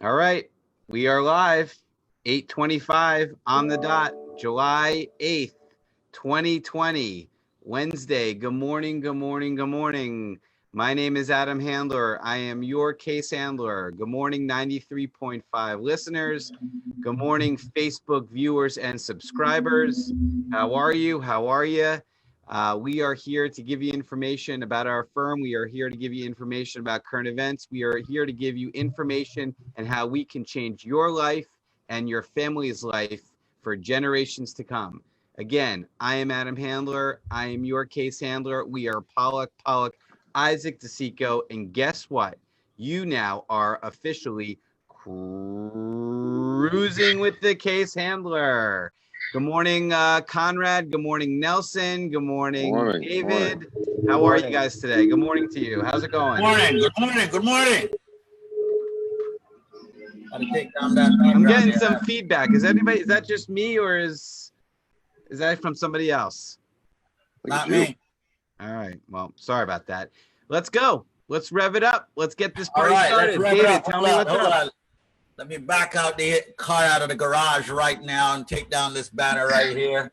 All right, we are live, 8:25 on the dot, July 8th, 2020, Wednesday. Good morning, good morning, good morning. My name is Adam Handler. I am your case handler. Good morning, 93.5 listeners. Good morning, Facebook viewers and subscribers. How are you? How are you? We are here to give you information about our firm. We are here to give you information about current events. We are here to give you information and how we can change your life and your family's life for generations to come. Again, I am Adam Handler. I am your case handler. We are Pollack, Isaac DeSico. And guess what? You now are officially cruising with the case handler. Good morning, Conrad. Good morning, Nelson. Good morning, David. How are you guys today? Good morning to you. How's it going? Good morning. Good morning. I'm getting some feedback. Is that just me, or is that from somebody else? Not me. All right. Well, sorry about that. Let's go. Let's rev it up. Let's get this party All right, started. let's rev David, it up. tell me what's up. Let me back out the car out of the garage right now and take down this banner right here.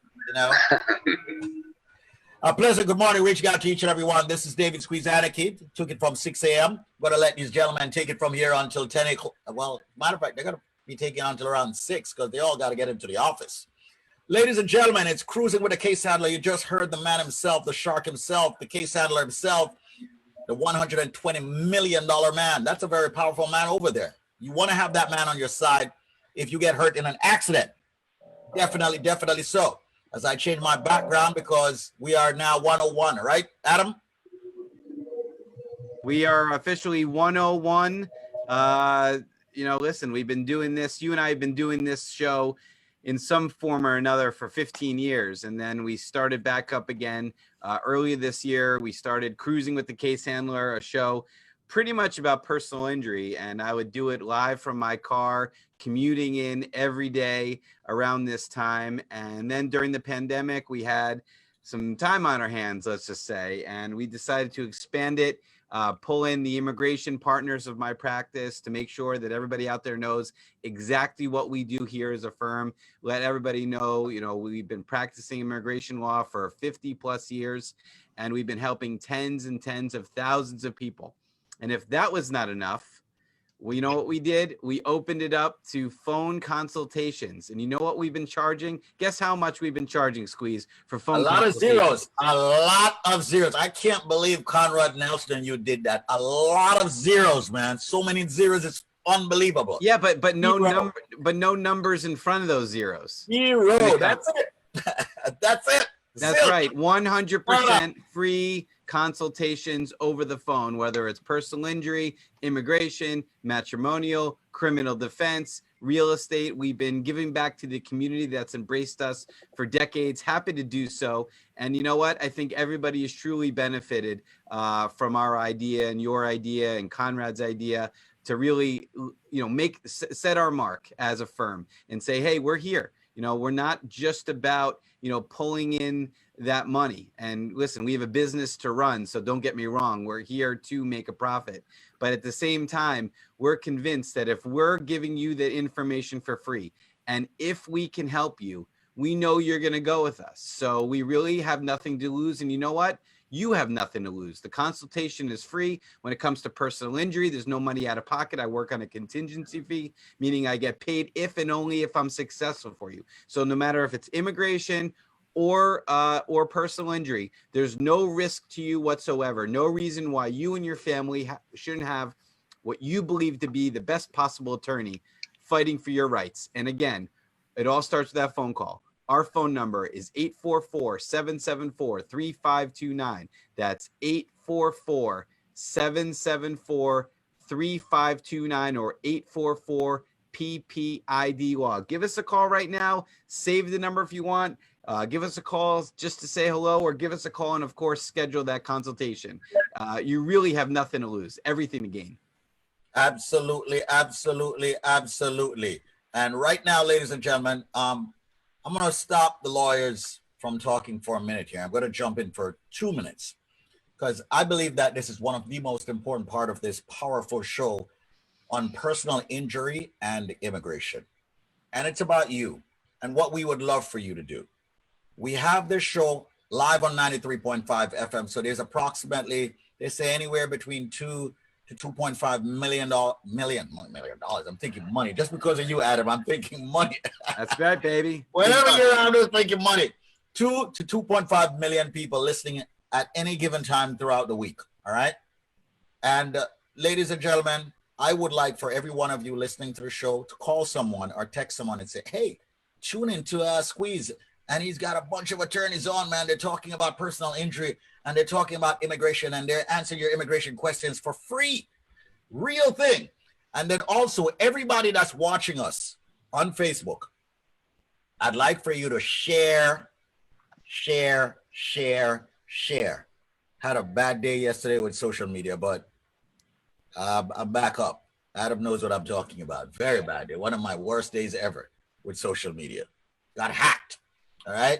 A pleasant good morning reaching out to each and every one. This is David Squeeze Anarchy. Took it from 6 a.m. Going to let these gentlemen take it from here until 10 o'clock. Well, matter of fact, they're going to be taking until around 6 because they all got to get into the office. Ladies and gentlemen, it's Cruising with the Case Handler. You just heard the man himself, the shark himself, the case handler himself, the $120 million man. That's a very powerful man over there. You want to have that man on your side if you get hurt in an accident. Definitely so. As I change my background because we are now 101, right, Adam? We are officially 101. Listen, we've been doing this. You and I have been doing this show in some form or another for 15 years. And then we started back up again earlier this year. We started Cruising with the Case Handler, a show pretty much about personal injury. And I would do it live from my car, commuting in every day around this time. And then during the pandemic, we had some time on our hands, let's just say, and we decided to expand it, pull in the immigration partners of my practice to make sure that everybody out there knows exactly what we do here as a firm. Let everybody know, we've been practicing immigration law for 50 plus years, and we've been helping tens and tens of thousands of people. And if that was not enough, well, you know what we did? We opened it up to phone consultations. And you know what we've been charging? Guess how much we've been charging, Squeeze, for phone consultations? A lot of zeros. I can't believe Conrad Nelson, you did that. A lot of zeros, man. So many zeros, it's unbelievable. Yeah, but no numbers in front of those zeros. Zero. That's it. That's it. That's right. 100% free consultations over the phone, whether it's personal injury, immigration, matrimonial, criminal defense, real estate. We've been giving back to the community that's embraced us for decades. Happy to do so. And you know what? I think everybody has truly benefited from our idea and your idea and Conrad's idea to really, set our mark as a firm and say, hey, we're here. We're not just about, pulling in that money. And listen, we have a business to run, so don't get me wrong. We're here to make a profit. But at the same time, we're convinced that if we're giving you the information for free, and if we can help you, we know you're going to go with us. So we really have nothing to lose. And you know what? You have nothing to lose. The consultation is free. When it comes to personal injury, there's no money out of pocket. I work on a contingency fee, meaning I get paid if and only if I'm successful for you. So no matter if it's immigration or personal injury, there's no risk to you whatsoever. No reason why you and your family shouldn't have what you believe to be the best possible attorney fighting for your rights. And again, it all starts with that phone call. Our phone number is 844-774-3529. That's 844-774-3529 or 844 PPID law. Give us a call right now. Save the number if you want. Give us a call just to say hello, or give us a call and, of course, schedule that consultation. You really have nothing to lose, everything to gain. Absolutely. And right now, ladies and gentlemen, I'm going to stop the lawyers from talking for a minute here. I'm going to jump in for 2 minutes because I believe that this is one of the most important part of this powerful show on personal injury and immigration. And it's about you and what we would love for you to do. We have this show live on 93.5 FM. So there's approximately, they say anywhere between $2 to $2.5 million. I'm thinking money. Just because of you, Adam, I'm thinking money. That's right, baby. Whenever you're around, I'm thinking money. 2 to 2.5 million people listening at any given time throughout the week. All right. And ladies and gentlemen, I would like for every one of you listening to the show to call someone or text someone and say, hey, tune into Squeeze. And he's got a bunch of attorneys on, man. They're talking about personal injury and they're talking about immigration and they're answering your immigration questions for free. Real thing. And then also everybody that's watching us on Facebook, I'd like for you to share. Had a bad day yesterday with social media, but I'm back up. Adam knows what I'm talking about. Very bad day. One of my worst days ever with social media. Got hacked. All right.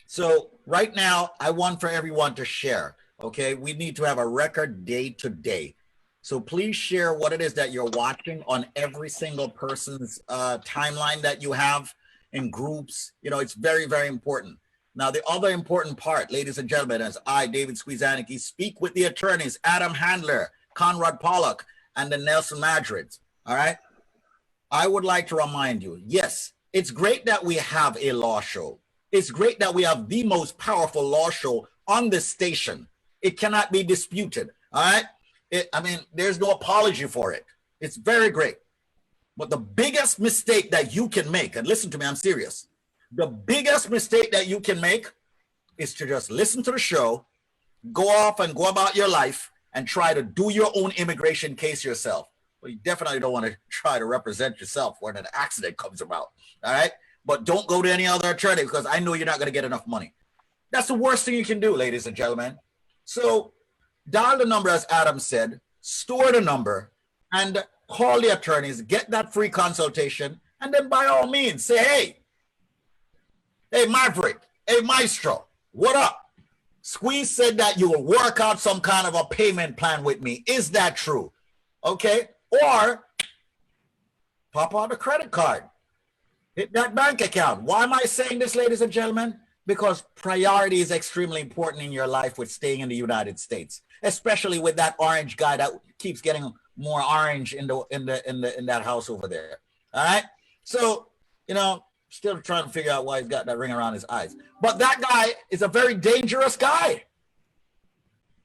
So right now, I want for everyone to share. Okay. We need to have a record day to day. So please share what it is that you're watching on every single person's timeline that you have in groups. You know, it's very, very important. Now, the other important part, ladies and gentlemen, as I, David Squeezaniki, speak with the attorneys, Adam Handler, Conrad Pollack, and the Nelson Madrids. All right. I would like to remind you, yes, it's great that we have a law show. It's great that we have the most powerful law show on this station. It cannot be disputed. All right. I mean, there's no apology for it. It's very great. But the biggest mistake that you can make, and listen to me, I'm serious. The biggest mistake that you can make is to just listen to the show, go off and go about your life and try to do your own immigration case yourself. Well, you definitely don't want to try to represent yourself when an accident comes about. All right. But don't go to any other attorney because I know you're not going to get enough money. That's the worst thing you can do, ladies and gentlemen. So dial the number, as Adam said, store the number and call the attorneys, get that free consultation. And then by all means say, hey, Maverick, hey, Maestro, what up? Squeeze said that you will work out some kind of a payment plan with me. Is that true? Okay. Or pop out a credit card. Hit that bank account. Why am I saying this, ladies and gentlemen? Because priority is extremely important in your life with staying in the United States, especially with that orange guy that keeps getting more orange in that house over there. All right. So, you know, still trying to figure out why he's got that ring around his eyes. But that guy is a very dangerous guy.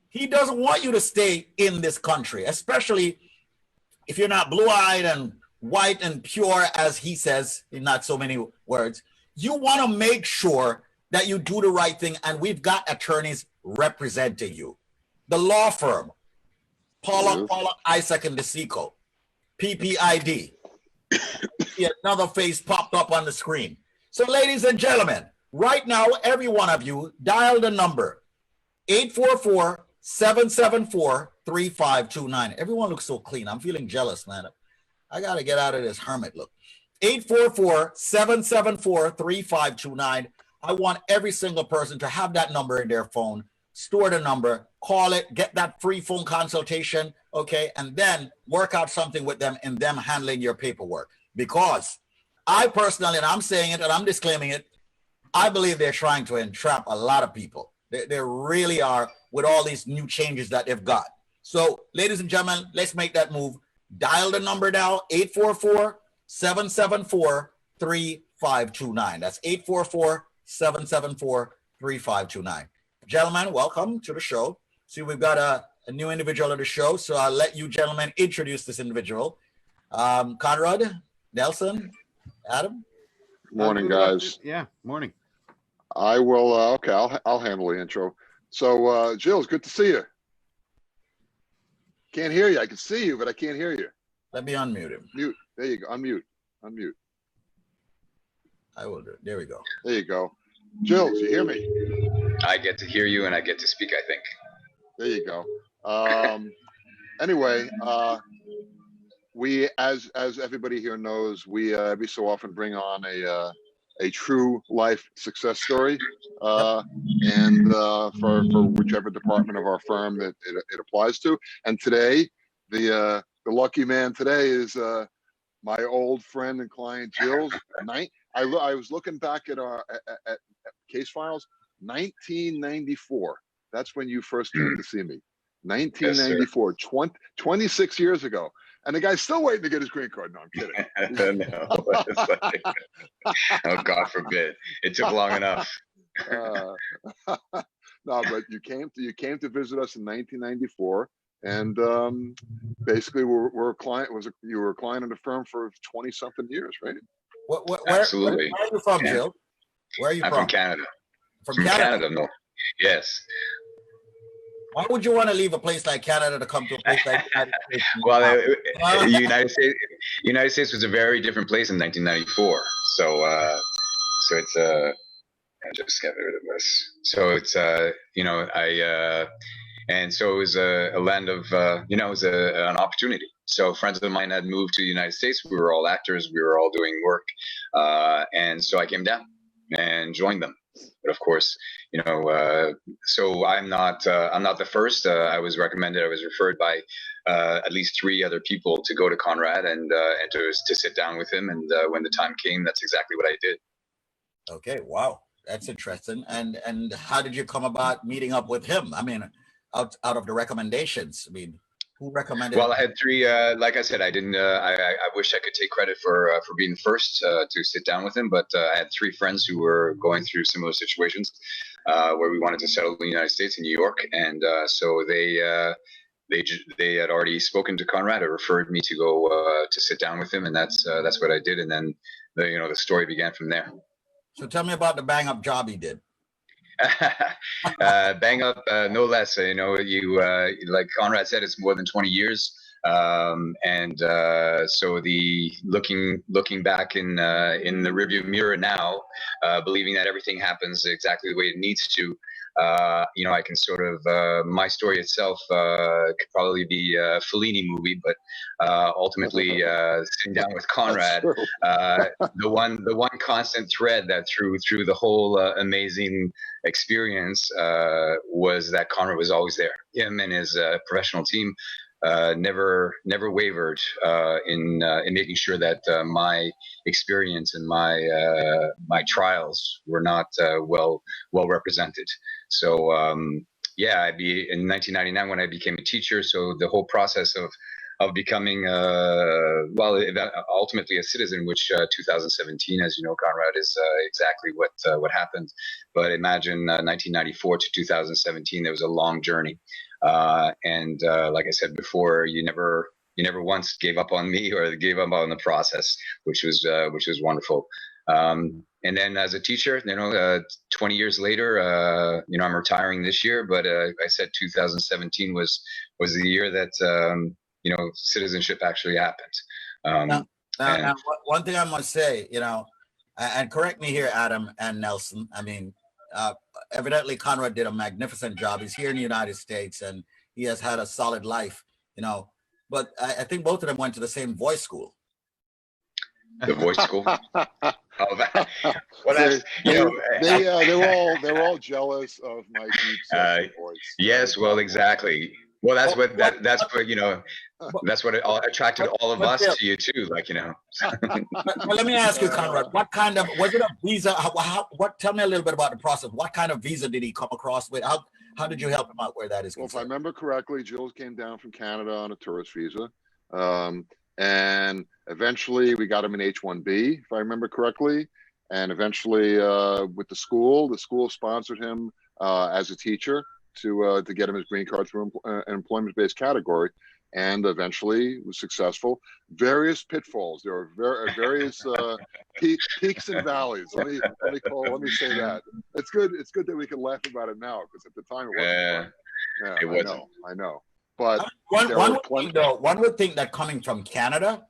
He doesn't want you to stay in this country, especially if you're not blue-eyed and white and pure, as he says, in not so many words. You want to make sure that you do the right thing, and we've got attorneys representing you. The law firm, Pollack, Isaac, and DeSico, PPID. Another face popped up on the screen. So, ladies and gentlemen, right now, every one of you, dial the number 844-774-3529. Everyone looks so clean. I'm feeling jealous, man. I got to get out of this hermit look. 844-774-3529. I want every single person to have that number in their phone, store the number, call it, get that free phone consultation, okay, and then work out something with them and them handling your paperwork. Because I personally, and I'm saying it and I'm disclaiming it, I believe they're trying to entrap a lot of people. They really are with all these new changes that they've got. So, ladies and gentlemen, let's make that move. Dial the number now, 844-774-3529. That's 844-774-3529. Gentlemen, welcome to the show. See, we've got a new individual on the show, so I'll let you gentlemen introduce this individual. Conrad, Nelson, Adam. Morning, guys. Yeah, morning. I will. Okay, I'll handle the intro. So, Gilles, good to see you. Can't hear you. I can see you, but I can't hear you. Let me unmute him. Mute. There you go. Unmute. I will do it. There we go. There you go. Gilles, you hear me? I get to hear you and I get to speak, I think. There you go. Anyway, we, as everybody here knows, we every so often bring on a true life success story, and for whichever department of our firm that it applies to. And today, the The lucky man today is my old friend and client Gilles. I was looking back at our at case files. 1994. That's when you first came to see me. 1994, 26 years ago. And the guy's still waiting to get his green card. No, I'm kidding. No, oh, God forbid. It took long enough. No, but you came to visit us in 1994, and basically we're a client. You were a client of the firm for 20 something years, right? Absolutely. Where are you from, Gilles? Where are you I'm from Canada. From Canada, no. Yes. Why would you want to leave a place like Canada to come to a place like United States? Well, United States was a very different place in 1994. So it's I just got rid of this. So it's and so it was a land of it was an opportunity. So friends of mine had moved to the United States. We were all actors. We were all doing work, and so I came down and joined them. But of course, so I'm not the first. I was recommended. I was referred by at least 3 other people to go to Conrad and to sit down with him. And when the time came, that's exactly what I did. Okay, wow, that's interesting. And how did you come about meeting up with him? I mean, out of the recommendations, I mean, who recommended? Well, I had 3. Like I said, I didn't. I wish I could take credit for being the first to sit down with him, but I had 3 friends who were going through similar situations where we wanted to settle in the United States in New York, and so they had already spoken to Conrad. It referred me to go to sit down with him, and that's what I did. And then the story began from there. So tell me about the bang up job he did. Bang up, no less. You like Conrad said, it's more than 20 years. And so the looking back in the rearview mirror now, believing that everything happens exactly the way it needs to. I can sort of my story itself could probably be a Fellini movie, but ultimately sitting down with Conrad, the one constant thread that through the whole amazing experience was that Conrad was always there. Him and his professional team never wavered in making sure that my experience and my trials were not well represented. So I'd be in 1999 when I became a teacher. So the whole process of becoming ultimately a citizen, which 2017, as you know, Conrad, is exactly what happened. But imagine 1994 to 2017, there was a long journey. And like I said before, you never once gave up on me or gave up on the process, which was wonderful. And then as a teacher, 20 years later, I'm retiring this year, but I said 2017 was the year that citizenship actually happened. Now, one thing I must say, and correct me here, Adam and Nelson. I mean, evidently Conrad did a magnificent job. He's here in the United States and he has had a solid life, but I think both of them went to the same voice school. The voice school. They're all jealous of my deep voice. Yes, well, exactly. Well, that's what that's what attracted all of us to you too. But let me ask you, Conrad, what kind of, was it a visa? Tell me a little bit about the process. What kind of visa did he come across with? How did you help him out where that is concerned? Well, if I remember correctly, Gilles came down from Canada on a tourist visa. And eventually we got him an H-1B, if I remember correctly. And eventually with the school sponsored him as a teacher to get him his green card through an employment-based category, and eventually was successful. Various pitfalls. There were various peaks and valleys. Let me say that. It's good that we can laugh about it now, because at the time it wasn't. Yeah, it wasn't. I know. But one would think that coming from Canada,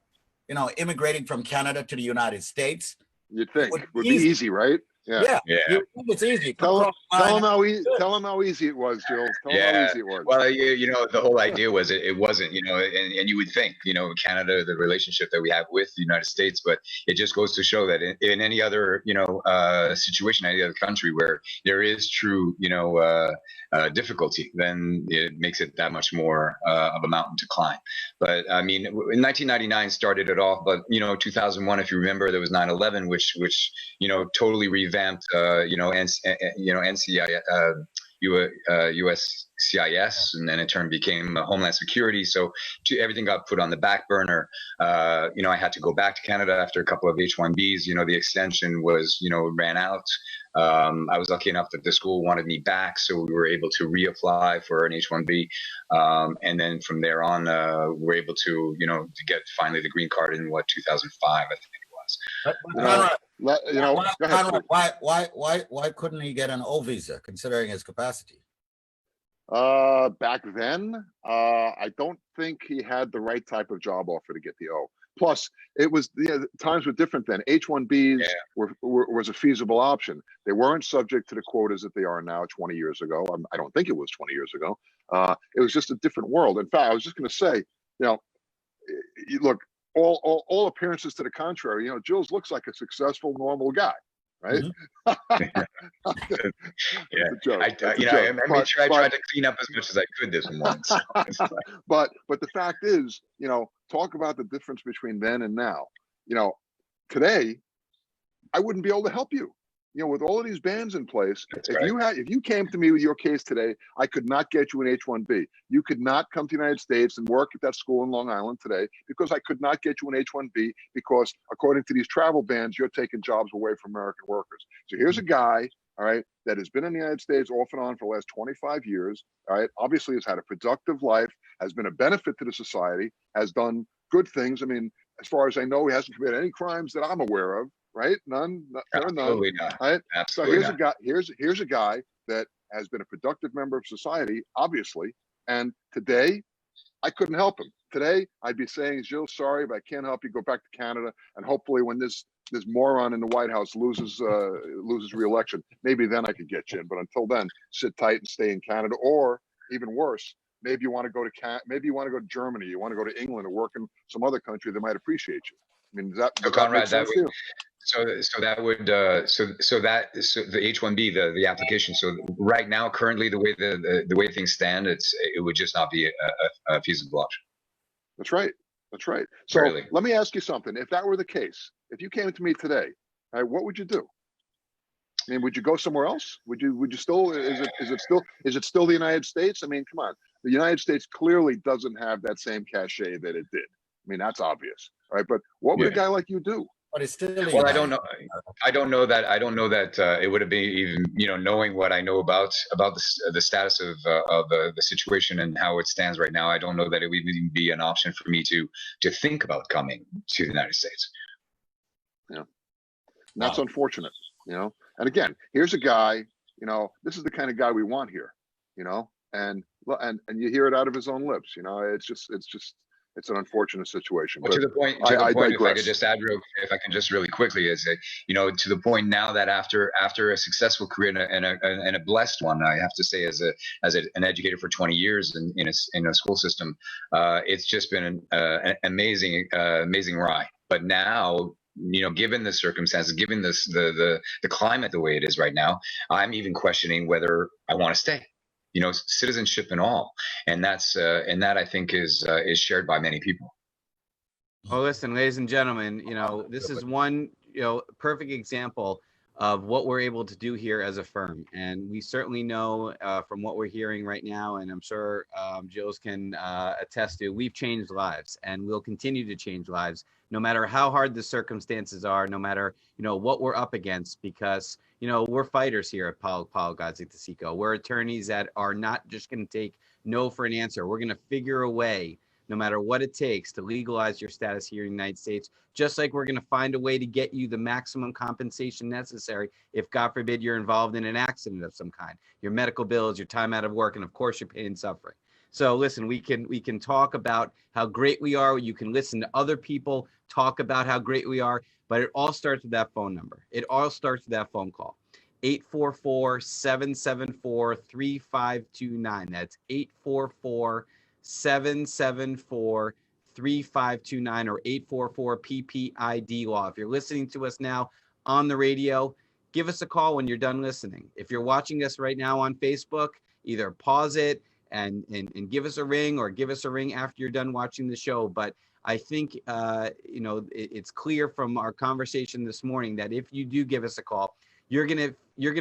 immigrating from Canada to the United States, you'd think would be easy, right? Yeah. Yeah. You think it's easy. Tell him, Come across the line. tell him how easy it was, Jill. Tell him how Yeah. easy it was. Well, the whole idea was it wasn't, and you would think, Canada, the relationship that we have with the United States, but it just goes to show that in any other, situation, any other country where there is true, difficulty, then it makes it that much more of a mountain to climb. But I mean, in 1999 started it off, but 2001, if you remember, there was 9/11, which totally revamped, NCI, USCIS, and then in turn became Homeland Security. So everything got put on the back burner. I had to go back to Canada after a couple of H-1Bs. The extension was, ran out. I was lucky enough that the school wanted me back, so we were able to reapply for an H-1B. And then from there on, we were able to, to get finally the green card in 2005, I think it was. Go ahead, Conrad, why couldn't he get an O visa considering his capacity? Back then, I don't think he had the right type of job offer to get the O. Plus, it was times were different then. H-1Bs was a feasible option. They weren't subject to the quotas that they are now 20 years ago. I don't think it was 20 years ago. It was just a different world. In fact, I was just going to say, look, all appearances to the contrary, Gilles looks like a successful, normal guy, right? Mm-hmm. I made sure I tried to clean up as much as I could this morning. So but the fact is, talk about the difference between then and now. Today, I wouldn't be able to help you. With all of these bans in place, if you came to me with your case today, I could not get you an H-1B. You could not come to the United States and work at that school in Long Island today because I could not get you an H-1B because according to these travel bans, you're taking jobs away from American workers. So here's a guy, all right, that has been in the United States off and on for the last 25 years, all right, obviously has had a productive life, has been a benefit to the society, has done good things. I mean, as far as I know, he hasn't committed any crimes that I'm aware of. Right? None. Absolutely not. Right? Absolutely so here's a guy that has been a productive member of society, obviously. And today, I couldn't help him. Today, I'd be saying, Gilles, sorry, but I can't help you. Go back to Canada, and hopefully, when this moron in the White House loses re-election, maybe then I could get you in. But until then, sit tight and stay in Canada, or even worse, maybe you want to go to Germany, you want to go to England, or work in some other country that might appreciate you. I mean, Conrad, so the H-1B, the application. So right now, currently, the way things stand, it would just not be a feasible option. That's right. So let me ask you something. If that were the case, if you came to me today, all right, what would you do? I mean, would you go somewhere else? Would you still? Is it still the United States? I mean, come on. The United States clearly doesn't have that same cachet that it did. I mean, that's obvious, right? But what would a guy like you do? But it's still. Well, I don't know. I don't know that it would have been even knowing what I know about the status of the situation and how it stands right now. I don't know that it would even be an option for me to think about coming to the United States. Yeah, and that's unfortunate. And again, here's a guy. This is the kind of guy we want here. And you hear it out of his own lips. It's an unfortunate situation. But to the point, if I could just add, if I can just really quickly, is that to the point now that after a successful career and a blessed one, I have to say, as an educator for 20 years in a school system, it's just been an amazing ride. But now, given the circumstances, given the climate the way it is right now, I'm even questioning whether I want to stay. Citizenship and all, and that I think is shared by many people. Well, listen, ladies and gentlemen, this is one perfect example of what we're able to do here as a firm, and we certainly know from what we're hearing right now, and I'm sure Gilles can attest to, we've changed lives, and we'll continue to change lives, no matter how hard the circumstances are, no matter what we're up against, because we're fighters here at Pollack Gadzik. We're attorneys that are not just going to take no for an answer. We're going to figure a way, no matter what it takes, to legalize your status here in the United States, just like we're going to find a way to get you the maximum compensation necessary if, God forbid, you're involved in an accident of some kind, your medical bills, your time out of work, and of course, your pain and suffering. So listen, we can talk about how great we are. You can listen to other people talk about how great we are, but it all starts with that phone number. It all starts with that phone call. 844-774-3529. That's 844-774-3529 or 844 PPID law. If you're listening to us now on the radio, give us a call when you're done listening. If you're watching us right now on Facebook, either pause it and give us a ring, or give us a ring after you're done watching the show. But I think it's clear from our conversation this morning that if you do give us a call, you're gonna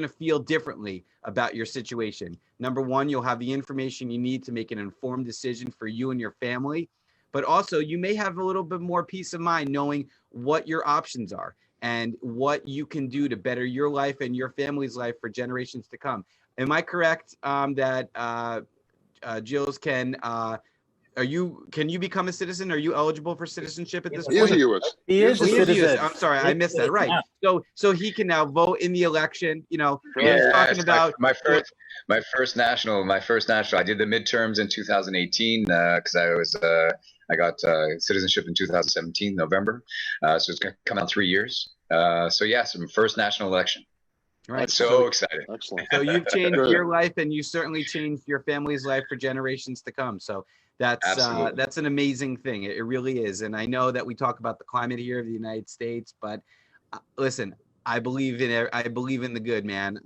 feel differently about your situation. Number one, you'll have the information you need to make an informed decision for you and your family, but also you may have a little bit more peace of mind knowing what your options are and what you can do to better your life and your family's life for generations to come. Am I correct that Gilles, can you become a citizen? Are you eligible for citizenship at this He is point? a U.S. He is a He is a citizen. I'm sorry, I missed that. Right. So he can now vote in the election. He's talking about my first national. I did the midterms in 2018 because I got citizenship in 2017 November. So it's going to come out 3 years. So yes, my first national election. right. So excited. Excellent. So you've changed Good. your life, and you certainly changed your family's life for generations to come. So that's an amazing thing. It really is. And I know that we talk about the climate here of the United States, but listen, I believe in the good, man.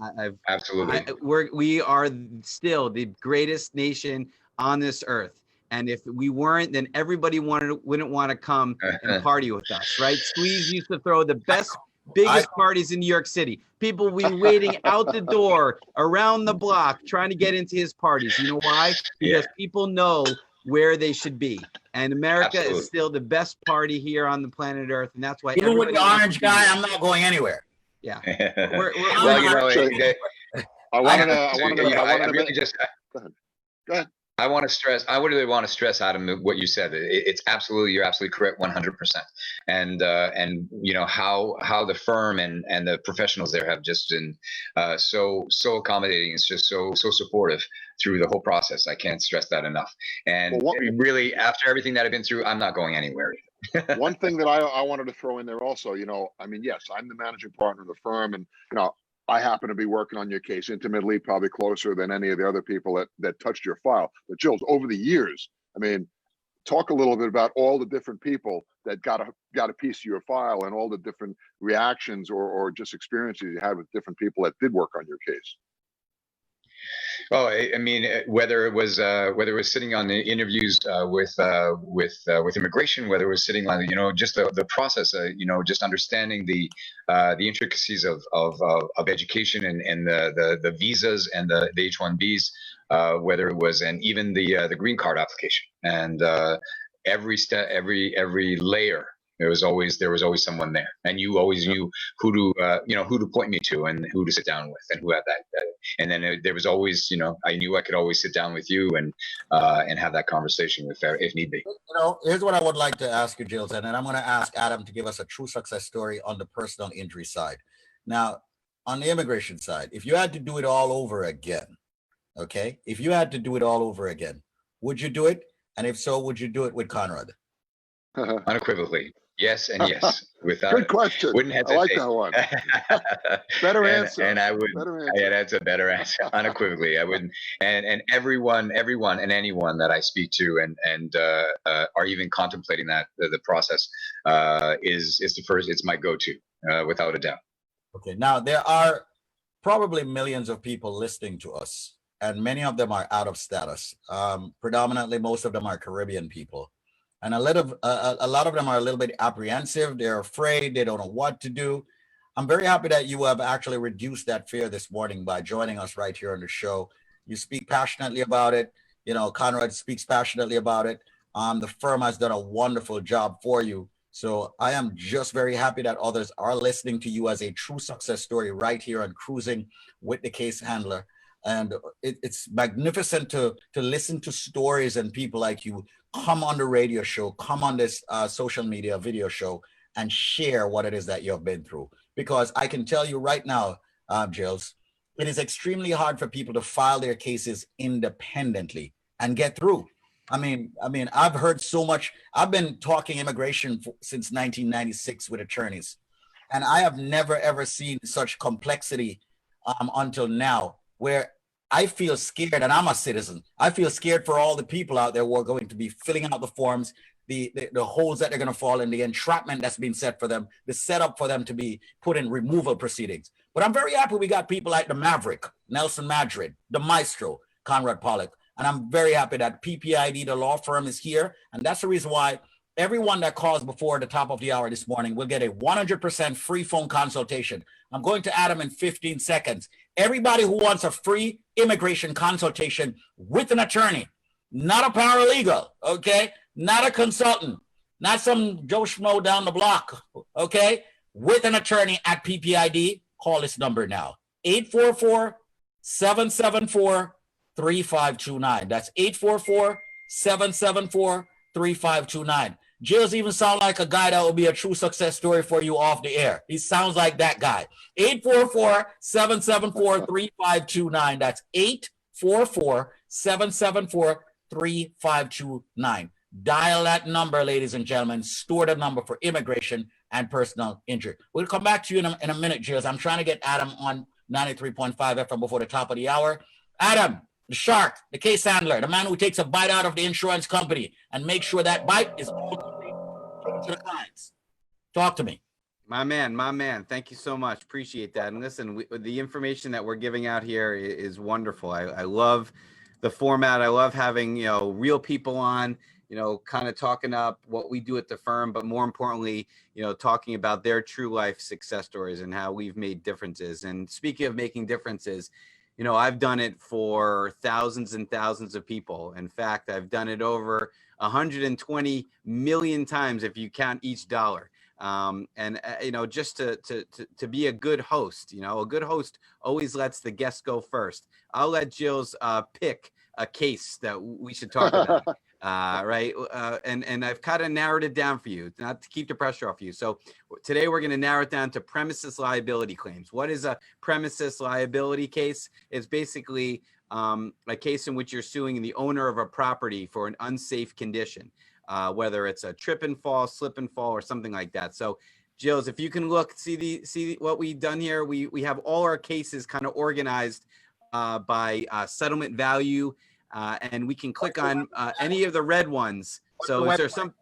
Absolutely. We are still the greatest nation on this earth. And if we weren't, then everybody wouldn't want to come and party with us, right? Squeeze used to throw the biggest parties in New York City. People will be waiting out the door, around the block, trying to get into his parties. You know why? Because people know where they should be. And America is still the best party here on the planet Earth. And that's why Even with the orange guy, I'm not going anywhere. Yeah. Go ahead. I want to stress. I really want to stress, Adam, what you said. You're absolutely correct, 100%. And how the firm and the professionals there have just been so accommodating. It's just so supportive through the whole process. I can't stress that enough. And really, after everything that I've been through, I'm not going anywhere. One thing that I wanted to throw in there also, yes, I'm the managing partner of the firm, and I happen to be working on your case intimately, probably closer than any of the other people that touched your file. But Gilles, over the years, talk a little bit about all the different people that got a piece of your file and all the different reactions or just experiences you had with different people that did work on your case. Oh, whether it was sitting on the interviews with immigration, whether it was sitting on just the process, just understanding the intricacies of education and the visas and the H-1Bs, whether it was, and even the green card application, and every step, every layer. There was always someone there, and you always knew who to point me to and who to sit down with and who had that. And then there was always, I knew I could always sit down with you and have that conversation if need be. Here's what I would like to ask you, Gilles, and then I'm going to ask Adam to give us a true success story on the personal injury side. Now, on the immigration side, if you had to do it all over again, okay? If you had to do it all over again, would you do it? And if so, would you do it with Conrad? Unequivocally. Yes and yes. Without Good question. Wouldn't hesitate. I like that one. Better answer. And I would. Better answer. Yeah, that's a better answer. Unequivocally, I wouldn't. And everyone and anyone that I speak to and are even contemplating that the process is the first. It's my go-to without a doubt. Okay. Now there are probably millions of people listening to us, and many of them are out of status. Predominantly, most of them are Caribbean people. And a lot of them are a little bit apprehensive. They're afraid. They don't know what to do. I'm very happy that you have actually reduced that fear this morning by joining us right here on the show. You speak passionately about it. Conrad speaks passionately about it. The firm has done a wonderful job for you. So I am just very happy that others are listening to you as a true success story right here on Cruising with the Case Handler. And it's magnificent to listen to stories and people like you come on the radio show, come on this social media video show and share what it is that you have been through. Because I can tell you right now, Gilles, it is extremely hard for people to file their cases independently. and get through. I mean, I've heard so much. I've been talking immigration since 1996 with attorneys, and I have never ever seen such complexity until now, where I feel scared, and I'm a citizen. I feel scared for all the people out there who are going to be filling out the forms, the holes that they're going to fall in, the entrapment that's been set for them, the setup for them to be put in removal proceedings. But I'm very happy we got people like the Maverick, Nelson Madrid, the Maestro, Conrad Pollack. And I'm very happy that PPID, the law firm, is here. And that's the reason why everyone that calls before the top of the hour this morning will get a 100% free phone consultation. I'm going to add them in 15 seconds. Everybody who wants a free immigration consultation with an attorney, not a paralegal, okay? Not a consultant, not some Joe Schmo down the block, okay? With an attorney at PPID, call this number now, 844-774-3529. That's 844-774-3529. Gilles even sound like a guy that will be a true success story for you off the air. He sounds like that guy. 844-774-3529. That's 844-774-3529. Dial that number, ladies and gentlemen. Store the number for immigration and personal injury. We'll come back to you in a minute, Gilles. I'm trying to get Adam on 93.5 FM before the top of the hour. Adam, the shark, the case handler, the man who takes a bite out of the insurance company and makes sure that bite is ultimately taken to the clients. Talk to me. My man. Thank you so much. Appreciate that. And listen, the information that we're giving out here is wonderful. I love the format. I love having, real people on, kind of talking up what we do at the firm, but more importantly, talking about their true life success stories and how we've made differences. And speaking of making differences, I've done it for thousands and thousands of people. In fact, I've done it over 120 million times if you count each dollar. Just to be a good host, a good host always lets the guest go first. I'll let Gilles pick a case that we should talk about. Right. And I've kind of narrowed it down for you, not to keep the pressure off you. So today we're going to narrow it down to premises liability claims. What is a premises liability case? It's basically a case in which you're suing the owner of a property for an unsafe condition, whether it's a trip and fall, slip and fall, or something like that. So Gilles, if you can look, see what we've done here. We have all our cases kind of organized by settlement value. And we can click on any of the red ones. So is there some,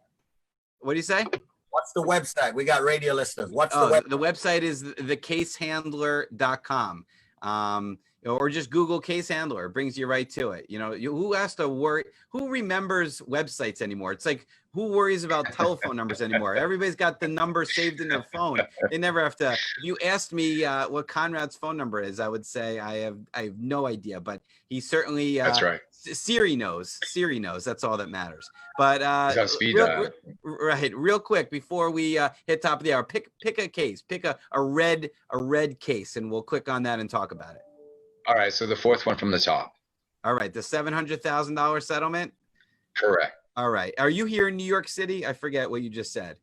what do you say? What's the website? We got radio listeners. What's the website? The website is thecasehandler.com. Or just Google case handler. It brings you right to it. Who has to worry? Who remembers websites anymore? It's like, who worries about telephone numbers anymore? Everybody's got the number saved in their phone. They never have to. If you asked me what Conrad's phone number is, I would say I have no idea. But he certainly. That's right. Siri knows. That's all that matters. But real quick before we hit top of the hour, pick a case. Pick a red case, and we'll click on that and talk about it. All right, so the fourth one from the top. All right, the $700,000 settlement? Correct. All right. Are you here in New York City? I forget what you just said.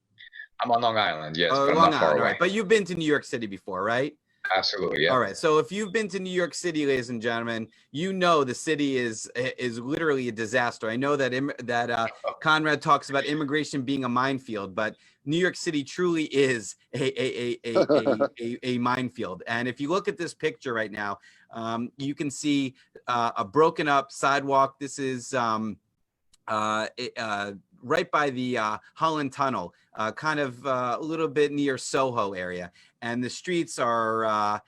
I'm on Long Island, yes, but I'm not far away. Right. But you've been to New York City before, right? Absolutely, yeah. All right, so if you've been to New York City, ladies and gentlemen, the city is literally a disaster. I know that Conrad talks about immigration being a minefield, but New York City truly is a minefield. And if you look at this picture right now, you can see a broken up sidewalk. This is right by the Holland Tunnel, kind of a little bit near Soho area. And the streets are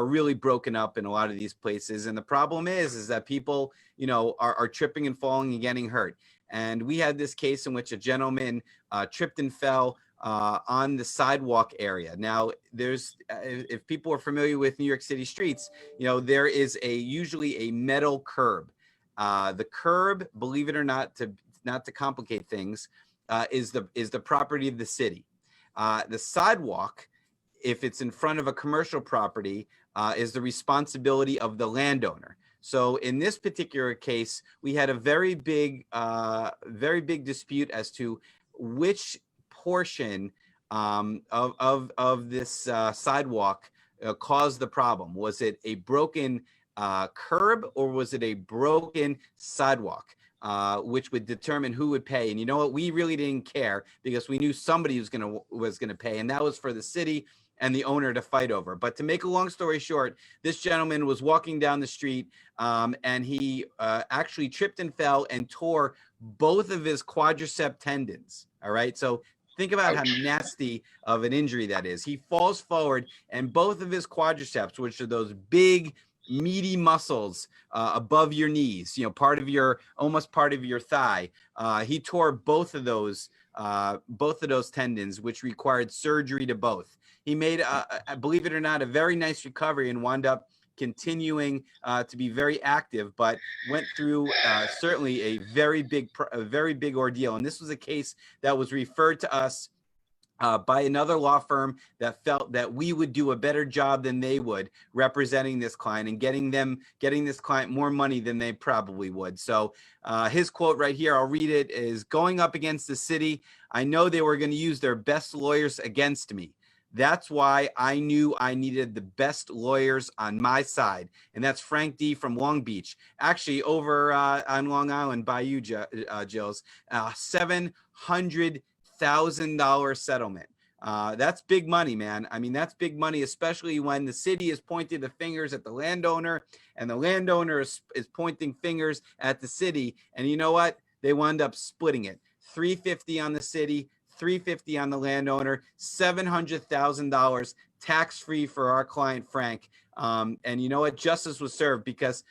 really broken up in a lot of these places. And the problem is that people, are tripping and falling and getting hurt. And we had this case in which a gentleman tripped and fell on the sidewalk area. Now, if people are familiar with New York City streets, there is usually a metal curb. The curb, believe it or not, not to complicate things, is the property of the city. The sidewalk, if it's in front of a commercial property, is the responsibility of the landowner. So in this particular case, we had a very big dispute as to which portion of this sidewalk caused the problem. Was it a broken curb or was it a broken sidewalk? Which would determine who would pay. And you know what? We really didn't care because we knew somebody was gonna pay, and that was for the city and the owner to fight over. But to make a long story short, this gentleman was walking down the street and he actually tripped and fell and tore both of his quadricep tendons. All right. So think about how nasty of an injury that is. He falls forward and both of his quadriceps, which are those big, meaty muscles above your knees, you know, almost part of your thigh. He tore both of those tendons, which required surgery to both. He made, believe it or not, a very nice recovery and wound up continuing to be very active, but went through certainly a very big ordeal. And this was a case that was referred to us by another law firm that felt that we would do a better job than they would representing this client and getting this client more money than they probably would. So his quote right here, I'll read it, is going up against the city. I know they were going to use their best lawyers against me. That's why I knew I needed the best lawyers on my side. And that's Frank D from Long Beach, actually over on Long Island by you, Gilles, $700,000 settlement. That's big money, man. I mean, that's big money, especially when the city is pointing the fingers at the landowner and the landowner is pointing fingers at the city. And you know what? They wound up splitting it. $350 on the city, $350 on the landowner, $700,000 tax-free for our client, Frank. And you know what? Justice was served because,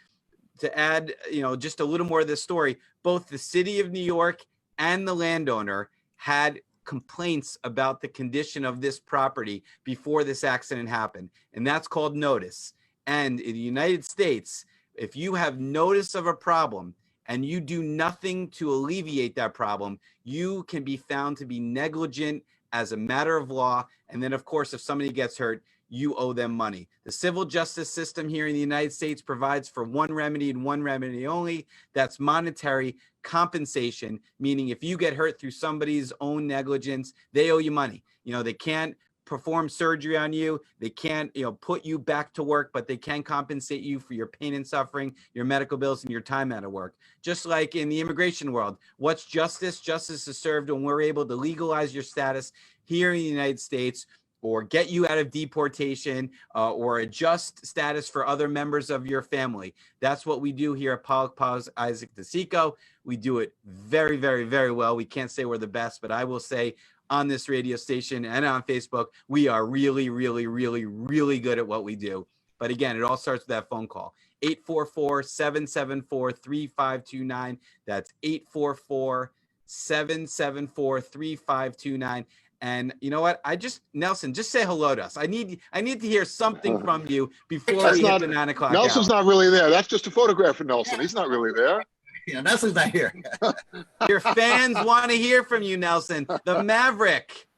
to add, you know, just a little more of this story, both the city of New York and the landowner had complaints about the condition of this property before this accident happened. And that's called notice. And in the United States, if you have notice of a problem and you do nothing to alleviate that problem, you can be found to be negligent as a matter of law. And then, of course, if somebody gets hurt, you owe them money. The civil justice system here in the United States provides for one remedy and one remedy only. That's monetary compensation, meaning if you get hurt through somebody's own negligence, they owe you money. You know, they can't perform surgery on you. They can't, you know, put you back to work, but they can compensate you for your pain and suffering, your medical bills, and your time out of work. Just like in the immigration world, what's justice? Justice is served when we're able to legalize your status here in the United States, or get you out of deportation, or adjust status for other members of your family. That's what we do here at Pollack, Isaac DeSico. We do it very, very, very well. We can't say we're the best, but I will say on this radio station and on Facebook, we are really, really, really, really good at what we do. But again, it all starts with that phone call. 844-774-3529. That's 844-774-3529. And you know what? Nelson, just say hello to us. I need to hear something from you before we hit the 9 o'clock Nelson's hour. not really there. That's just a photograph of Nelson. He's not really there. Yeah, Nelson's not here. Your fans want to hear from you, Nelson, the Maverick.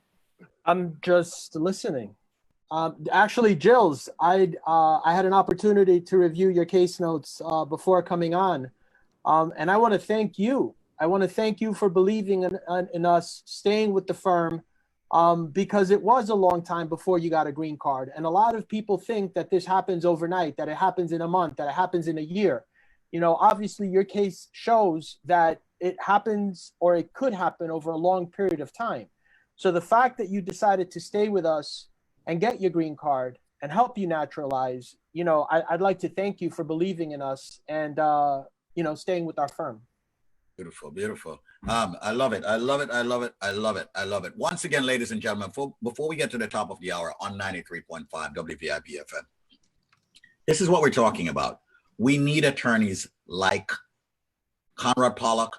I'm just listening. Actually, Gilles, I had an opportunity to review your case notes before coming on, and I want to thank you. I want to thank you for believing in us, staying with the firm, because it was a long time before you got a green card. And a lot of people think that this happens overnight, that it happens in a month, that it happens in a year. You know, obviously your case shows that it happens, or it could happen, over a long period of time. So the fact that you decided to stay with us and get your green card and help you naturalize, you know, I'd like to thank you for believing in us and, you know, staying with our firm. Beautiful, beautiful. I love it. I love it. I love it. I love it. I love it. Once again, ladies and gentlemen, before we get to the top of the hour on 93.5 WVIP FM, this is what we're talking about. We need attorneys like Conrad Pollack,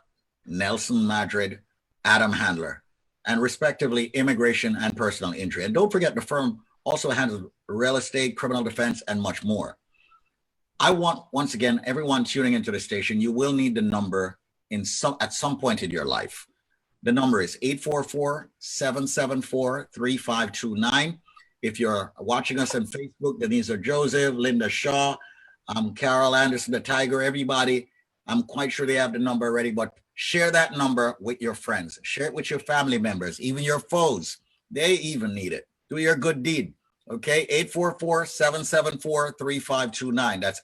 Nelson Madrid, Adam Handler, and respectively immigration and personal injury. And don't forget, the firm also handles real estate, criminal defense, and much more. I want, once again, everyone tuning into the station, you will need the number at some point in your life. The number is 844-774-3529. If you're watching us on Facebook, Denise Joseph, Linda Shaw, Carol Anderson, the Tiger, everybody, I'm quite sure they have the number already, but share that number with your friends. Share it with your family members, even your foes. They even need it. Do your good deed. Okay, 844-774-3529. That's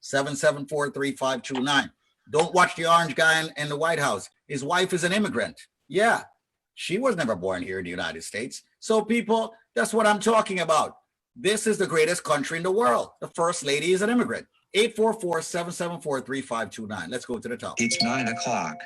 844-774-3529. Don't watch the orange guy in the White House. His wife is an immigrant. Yeah, she was never born here in the United States. So people, that's what I'm talking about. This is the greatest country in the world. The first lady is an immigrant. 844-774-3529. Let's go to the top. It's 9 o'clock.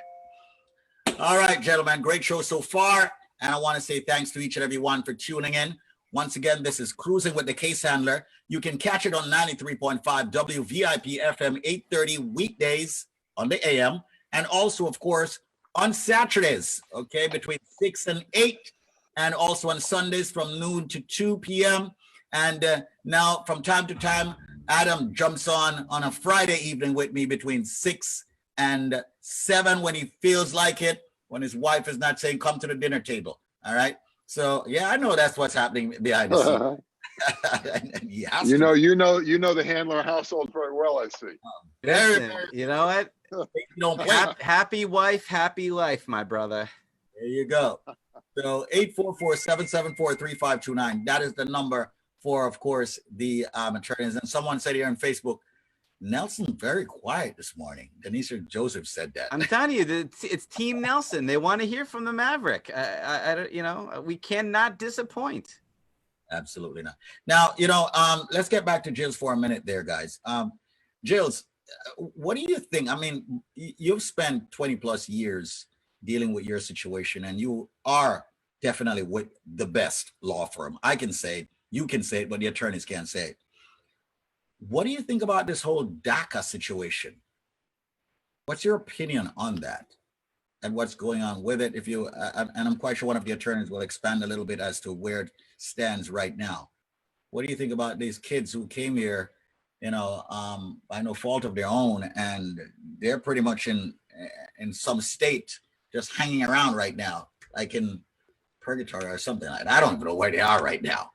All right, gentlemen, great show so far. And I want to say thanks to each and every one for tuning in. Once again, this is Cruising with the Case Handler. You can catch it on 93.5 WVIP FM 830 weekdays on the AM. And also, of course, on Saturdays, okay, between 6 and 8. And also on Sundays from noon to 2 p.m. And now, from time to time, Adam jumps on a Friday evening with me between 6 and 7 when he feels like it, when his wife is not saying, come to the dinner table. All right. So, yeah, I know that's what's happening behind the scenes. Yes. You know the Handler household very well, I see. Listen, you know what? Don't play. Happy wife, happy life, my brother. There you go. So 844-774-3529. That is the number for, of course, the attorneys. And someone said here on Facebook, Nelson very quiet this morning. Denise Joseph said that. I'm telling you, it's Team Nelson. They want to hear from the Maverick. We cannot disappoint. Absolutely not. Now, let's get back to Gilles for a minute there, guys. Gilles, what do you think? I mean, you've spent 20 plus years dealing with your situation, and you are definitely with the best law firm. I can say it, you can say it, but the attorneys can't say it. What do you think about this whole DACA situation? What's your opinion on that and what's going on with it? And I'm quite sure one of the attorneys will expand a little bit as to where it stands right now. What do you think about these kids who came here, by no fault of their own, and they're pretty much in some state just hanging around right now, like in purgatory or something like that? I don't even know where they are right now.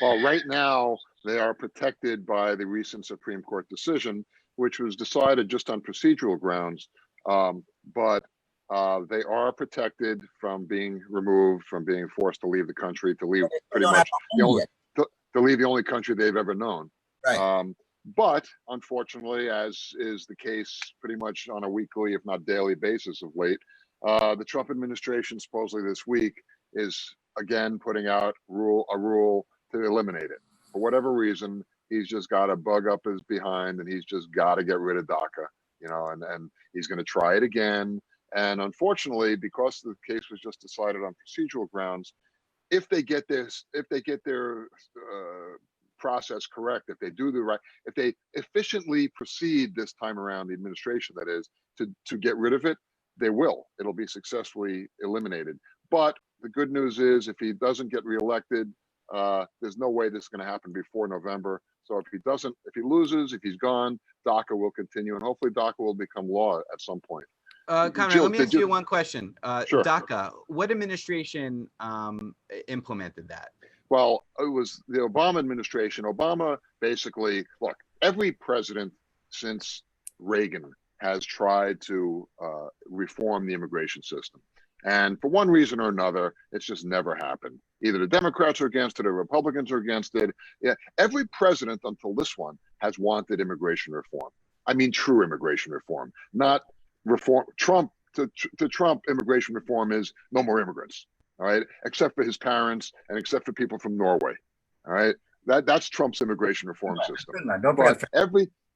Well, right now, they are protected by the recent Supreme Court decision, which was decided just on procedural grounds. But they are protected from being removed, from being forced to leave the country, to leave pretty much to leave the only country they've ever known. Right. But unfortunately, as is the case pretty much on a weekly, if not daily basis of late, the Trump administration supposedly this week is again putting out a rule to eliminate it. For whatever reason, he's just got a bug up his behind, and he's just got to get rid of DACA, and he's going to try it again. And unfortunately, because the case was just decided on procedural grounds, if they get their process correct, if they efficiently proceed this time around, the administration that is, to get rid of it, they will. It'll be successfully eliminated. But the good news is, if he doesn't get reelected, there's no way this is going to happen before November. So if he loses, if he's gone, DACA will continue, and hopefully DACA will become law at some point. Conrad, Jill, let me ask you one question. Sure. DACA, what administration implemented that? Well, it was the Obama administration. Obama basically, look, every president since Reagan has tried to reform the immigration system. And for one reason or another, it's just never happened. Either the Democrats are against it or Republicans are against it. Yeah, every president until this one has wanted immigration reform. I mean, true immigration reform, not reform. Trump, to Trump, immigration reform is no more immigrants, all right, except for his parents and except for people from Norway, all right? That's Trump's immigration reform system. But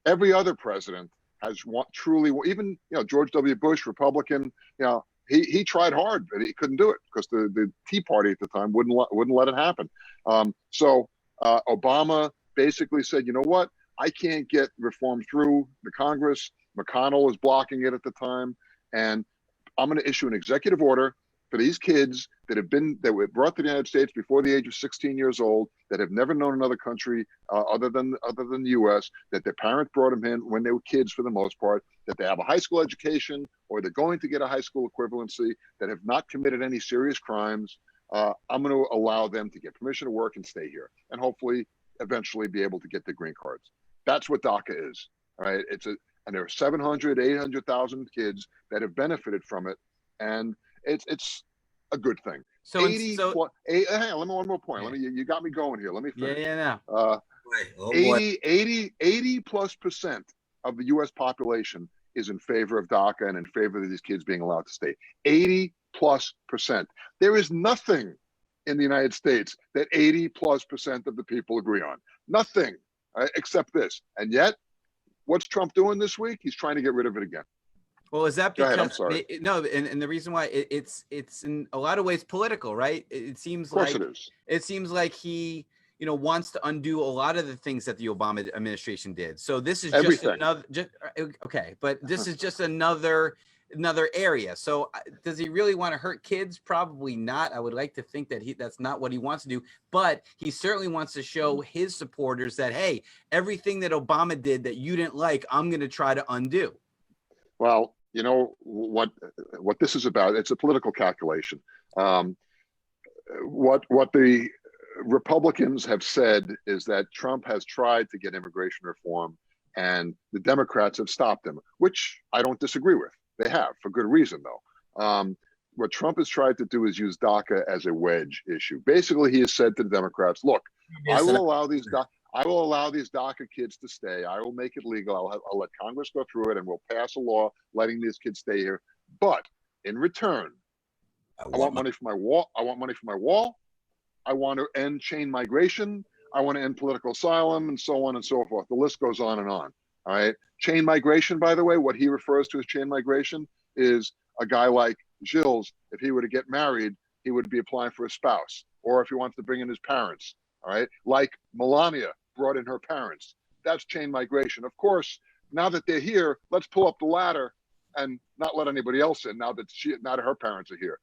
every other president has truly, even George W. Bush, Republican, he tried hard, but he couldn't do it because the Tea Party at the time wouldn't let it happen. So Obama basically said, you know what? I can't get reform through the Congress. McConnell was blocking it at the time, and I'm going to issue an executive order for these kids that were brought to the United States before the age of 16 years old, that have never known another country other than the U.S., that their parents brought them in when they were kids for the most part, that they have a high school education or they're going to get a high school equivalency, that have not committed any serious crimes. I'm going to allow them to get permission to work and stay here, and hopefully eventually be able to get their green cards. That's what DACA is. All right. And there are 700, 800,000 kids that have benefited from it. And it's a good thing. So, 80 plus, hang on, let me one more point. Let me, you got me going here. Let me finish. yeah. Oh, boy. 80 plus % of the US population is in favor of DACA and in favor of these kids being allowed to stay. 80 plus %. There is nothing in the United States that 80 plus % of the people agree on. Nothing, except this. And yet, what's Trump doing this week? He's trying to get rid of it again. Well, is that Go because ahead, I'm sorry. no? And the reason why it's in a lot of ways political, right? It seems Of course like it is. it seems like he wants to undo a lot of the things that the Obama administration did. So this is Everything. okay, but this is just another area. So does he really want to hurt kids? Probably not. I would like to think that that's not what he wants to do, but he certainly wants to show his supporters that, hey, everything that Obama did that you didn't like, I'm going to try to undo. Well, you know what this is about? It's a political calculation. What the Republicans have said is that Trump has tried to get immigration reform, and the Democrats have stopped him, which I don't disagree with. They have, for good reason, though. What Trump has tried to do is use DACA as a wedge issue. Basically, he has said to the Democrats, "Look, I will allow these DACA kids to stay. I will make it legal. I'll let Congress go through it, and we'll pass a law letting these kids stay here. But in return, I want money for my wall. I want money for my wall. I want to end chain migration. I want to end political asylum, and so on and so forth. The list goes on and on. All right. Chain migration, by the way, what he refers to as chain migration is a guy like Gilles. If he were to get married, he would be applying for a spouse, or if he wants to bring in his parents. All right. Like Melania brought in her parents. That's chain migration. Of course, now that they're here, let's pull up the ladder and not let anybody else in now that her parents are here.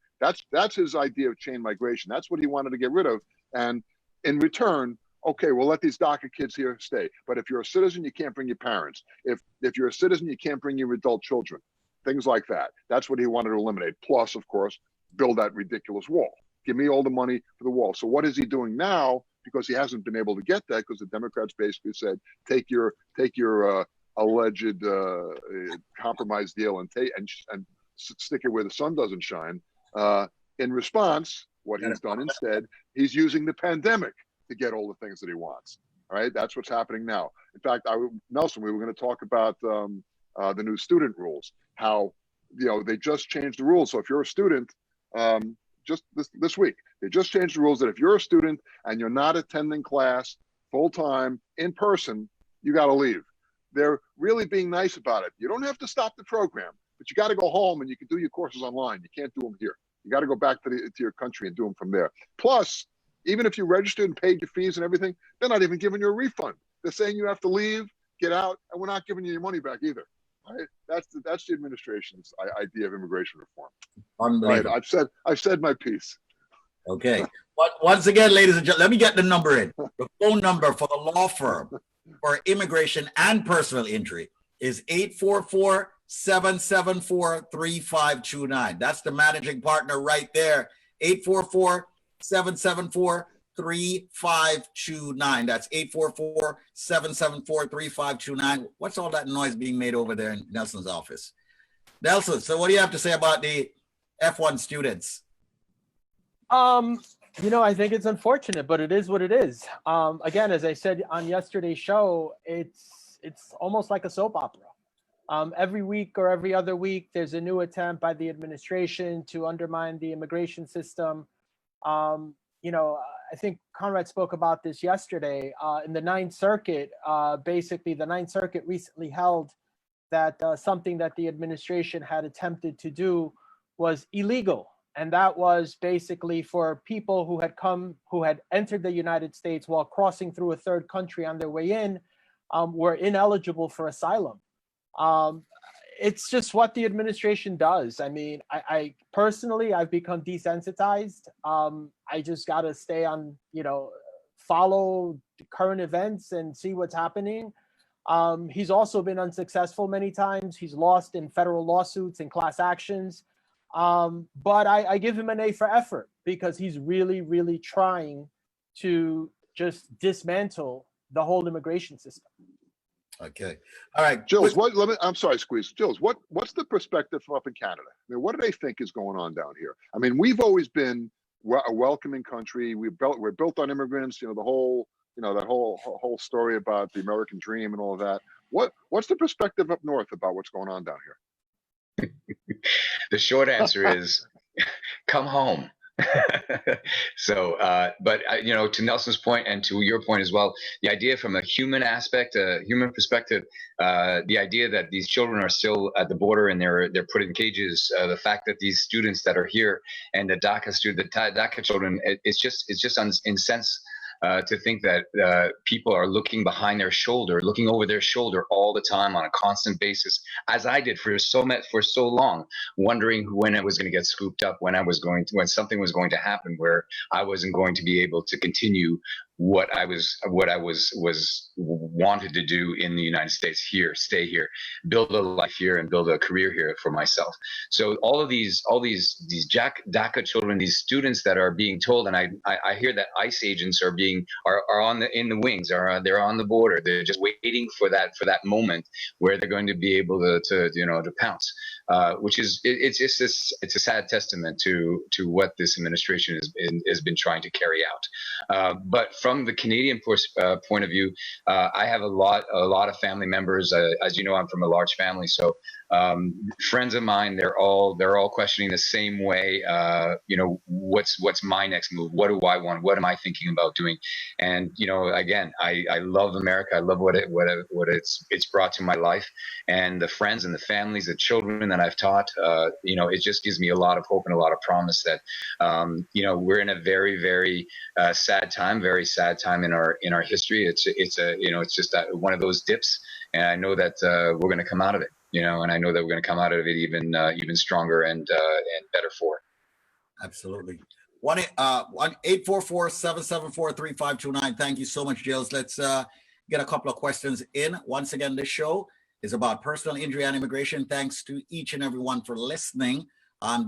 That's his idea of chain migration. That's what he wanted to get rid of. And in return, okay, we'll let these DACA kids here stay. But if you're a citizen, you can't bring your parents. If you're a citizen, you can't bring your adult children. Things like that. That's what he wanted to eliminate. Plus, of course, build that ridiculous wall. Give me all the money for the wall. So what is he doing now? Because he hasn't been able to get that, because the Democrats basically said, take your alleged compromise deal and stick it where the sun doesn't shine. In response, what he's done instead, he's using the pandemic to get all the things that he wants. All right, that's what's happening now. In fact, Nelson, we were going to talk about the new student rules. How they just changed the rules. So if you're a student, just this week, they just changed the rules that if you're a student and you're not attending class full time in person, you got to leave. They're really being nice about it. You don't have to stop the program, but you got to go home and you can do your courses online. You can't do them here. You got to go back to your country and do them from there. Plus, even if you registered and paid your fees and everything, they're not even giving you a refund. They're saying you have to leave, get out, and we're not giving you your money back either. Right? That's the administration's idea of immigration reform. Unbelievable. Right, I've said my piece. Okay. Once again, ladies and gentlemen, let me get the number in. The phone number for the law firm for immigration and personal injury is 844-774-3529. That's the managing partner right there. 844-774-3529. That's 844-774-3529. What's all that noise being made over there in Nelson's office? Nelson, so what do you have to say about the F1 students? I think it's unfortunate, but it is what it is. Again, as I said on yesterday's show, it's almost like a soap opera. Every week or every other week, there's a new attempt by the administration to undermine the immigration system. I think Conrad spoke about this yesterday. In the Ninth Circuit, basically the Ninth Circuit recently held that something that the administration had attempted to do was illegal. And that was basically for people who had entered the United States while crossing through a third country on their way in, were ineligible for asylum. It's just what the administration does. I mean, I personally, I've become desensitized. I just got to stay on, follow the current events and see what's happening. He's also been unsuccessful many times. He's lost in federal lawsuits and class actions. But I give him an A for effort, because he's really, really trying to just dismantle the whole immigration system. Okay. All right. Gilles, I'm sorry, Squeeze. Gilles, what's the perspective from up in Canada? I mean, what do they think is going on down here? I mean, we've always been a welcoming country. We're built on immigrants. You know, the whole, that whole story about the American dream and all of that. What's the perspective up north about what's going on down here? The short answer is come home. So, but to Nelson's point and to your point as well, the idea from a human aspect, a human perspective, the idea that these children are still at the border and they're put in cages, the fact that these students that are here and the DACA children, it's just insense. To think that people are looking behind their shoulder, looking over their shoulder all the time on a constant basis, as I did for so long, wondering when it was going to get scooped up, when something was going to happen, where I wasn't going to be able to continue what I was wanted to do in the United States here, stay here, build a life here, and build a career here for myself. So all of these DACA children, these students that are being told, and I hear that ICE agents are in the wings, they're on the border, they're just waiting for that moment where they're going to be able to pounce, which is it's a sad testament to what this administration has been trying to carry out. But from the Canadian point of view, I have a lot of family members. As you know, I'm from a large family, so friends of mine, they're all questioning the same way. What's my next move? What do I want? What am I thinking about doing? And again, I love America. I love what it's brought to my life, and the friends and the families, the children that I've taught. It just gives me a lot of hope and a lot of promise that we're in a very, very sad time in our history. It's just that one of those dips, and I know that we're going to come out of it. And I know that we're going to come out of it even stronger and better for it. Absolutely. 1-844-774-3529. Thank you so much, Gilles. Let's get a couple of questions in. Once again, this show is about personal injury and immigration. Thanks to each and everyone for listening.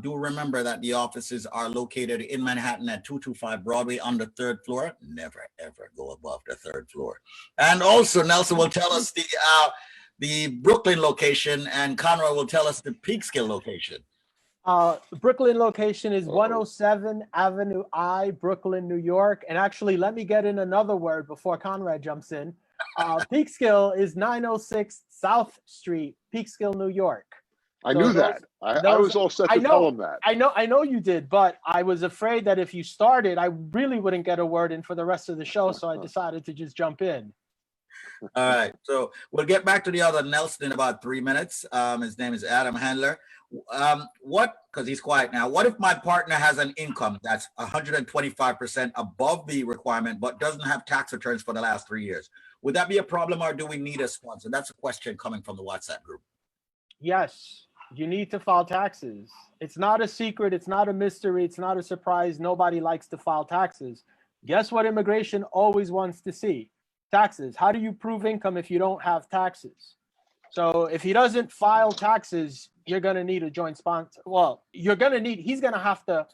Do remember that the offices are located in Manhattan at 225 Broadway on the 3rd floor. Never, ever go above the 3rd floor. And also, Nelson will tell us the Brooklyn location, and Conrad will tell us the Peekskill location. Brooklyn location is 107 Avenue I, Brooklyn, New York. And actually, let me get in another word before Conrad jumps in. Peekskill is 906 South Street, Peekskill, New York. I knew that. I was all set to tell him that. I know you did, but I was afraid that if you started, I really wouldn't get a word in for the rest of the show, so I decided to just jump in. All right, so we'll get back to the other Nelson in about 3 minutes. His name is Adam Handler. Because he's quiet now, what if my partner has an income that's 125% above the requirement, but doesn't have tax returns for the last 3 years? Would that be a problem, or do we need a sponsor? That's a question coming from the WhatsApp group. Yes, you need to file taxes. It's not a secret. It's not a mystery. It's not a surprise. Nobody likes to file taxes. Guess what immigration always wants to see? Taxes. How do you prove income if you don't have taxes? So if he doesn't file taxes, you're going to need a joint sponsor. Well, he's going to have to